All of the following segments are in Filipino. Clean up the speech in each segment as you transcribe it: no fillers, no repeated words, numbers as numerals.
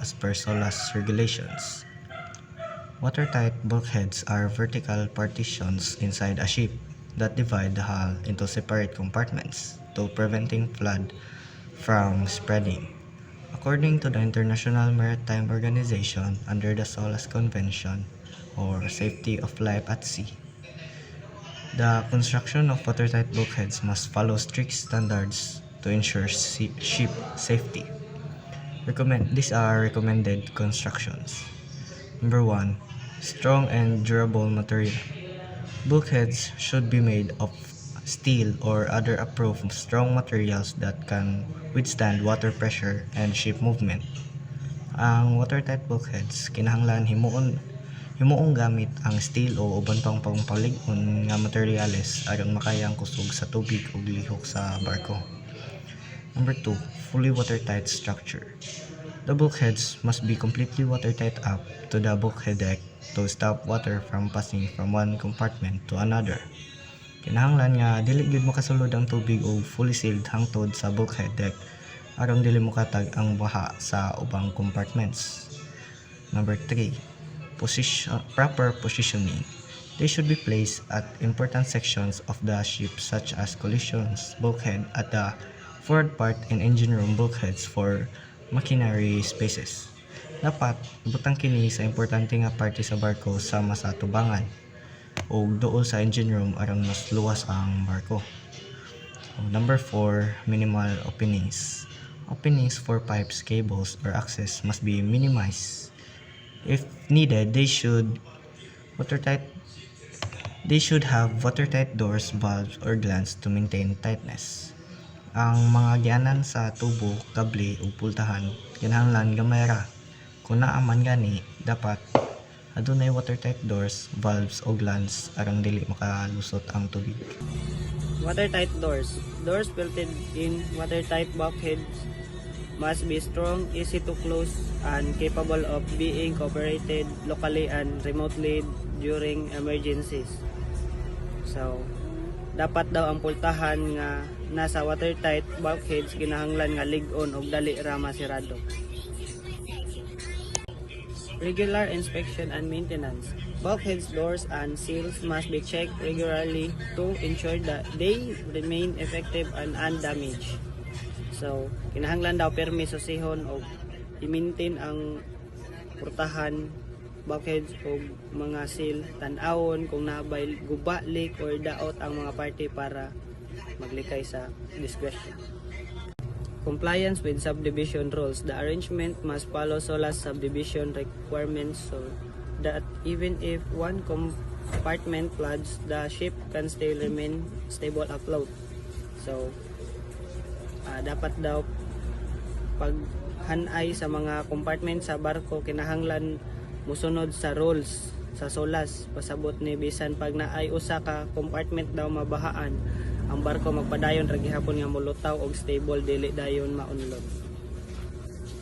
as per SOLAS regulations. Watertight bulkheads are vertical partitions inside a ship that divide the hull into separate compartments to preventing flood from spreading. According to the International Maritime Organization under the SOLAS Convention or Safety of Life at Sea, the construction of watertight bulkheads must follow strict standards to ensure ship safety. These are recommended constructions. Number 1. Strong and durable material. Bulkheads should be made of steel or other approved strong materials that can withstand water pressure and ship movement. Ang watertight bulkheads kinahanglan himuong gamit ang steel o uban pang pangpalig-on nga materyales aron makaya ang kusog sa tubig ug lihok sa barko. Number 2. Fully watertight structure. The bulkheads must be completely watertight up to the bulkhead deck to stop water from passing from one compartment to another. Kinahanglan nga dili gyud makasulod ang tubig og fully sealed hangtod sa bulkhead deck aron dili mokatag ang baha sa ubang compartments. Number 3. Proper positioning. They should be placed at important sections of the ship such as collisions bulkhead at the forward part and engine room bulkheads for machinery spaces. Dapat ibutang kini sa importante nga parte sa barko sama sa tubangan o duol sa engine room aron mas luwas ang barko. Number 4. Minimal openings. Openings for pipes, cables, or access must be minimized. If needed, they should have watertight doors, valves, or glands to maintain tightness. Ang mga gianan sa tubo, kable, ug pultahan kinahanglan gamay ra. Kung naa man gani, dapat adunay watertight doors, valves o glands aron dili makalusot ang tubig. Watertight doors. Doors built in watertight bulkheads must be strong, easy to close, and capable of being operated locally and remotely during emergencies. So, dapat daw ang pultahan nga nasa watertight bulkheads kinahanglan nga lig-on og dali ra masirado. Regular inspection and maintenance. Bulkheads, doors, and seals must be checked regularly to ensure that they remain effective and undamaged. So, kinahanglan daw permis susihon o i-maintain ang purtahan, bulkheads o mga seal, tan-awon kung nabay guba, leak, or daot ang mga parte para maglikay sa discretion. Compliance with subdivision rules. The arrangement must follow SOLAS subdivision requirements so that even if one compartment floods, the ship can still remain stable afloat. So, dapat daw paghanay sa mga compartment sa barko kinahanglan musunod sa rules sa SOLAS. Pasabot ni bisan pag naay usa ka compartment daw mabahaan, ang barko magpadayon ra gihapon nga molutaw og stable dili dayon maunlod.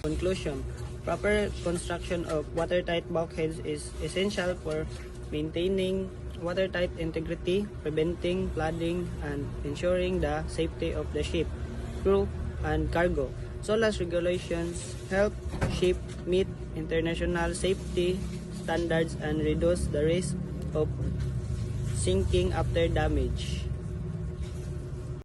Conclusion. Proper construction of watertight bulkheads is essential for maintaining watertight integrity, preventing flooding, and ensuring the safety of the ship, crew, and cargo. SOLAS regulations help ship meet international safety standards and reduce the risk of sinking after damage.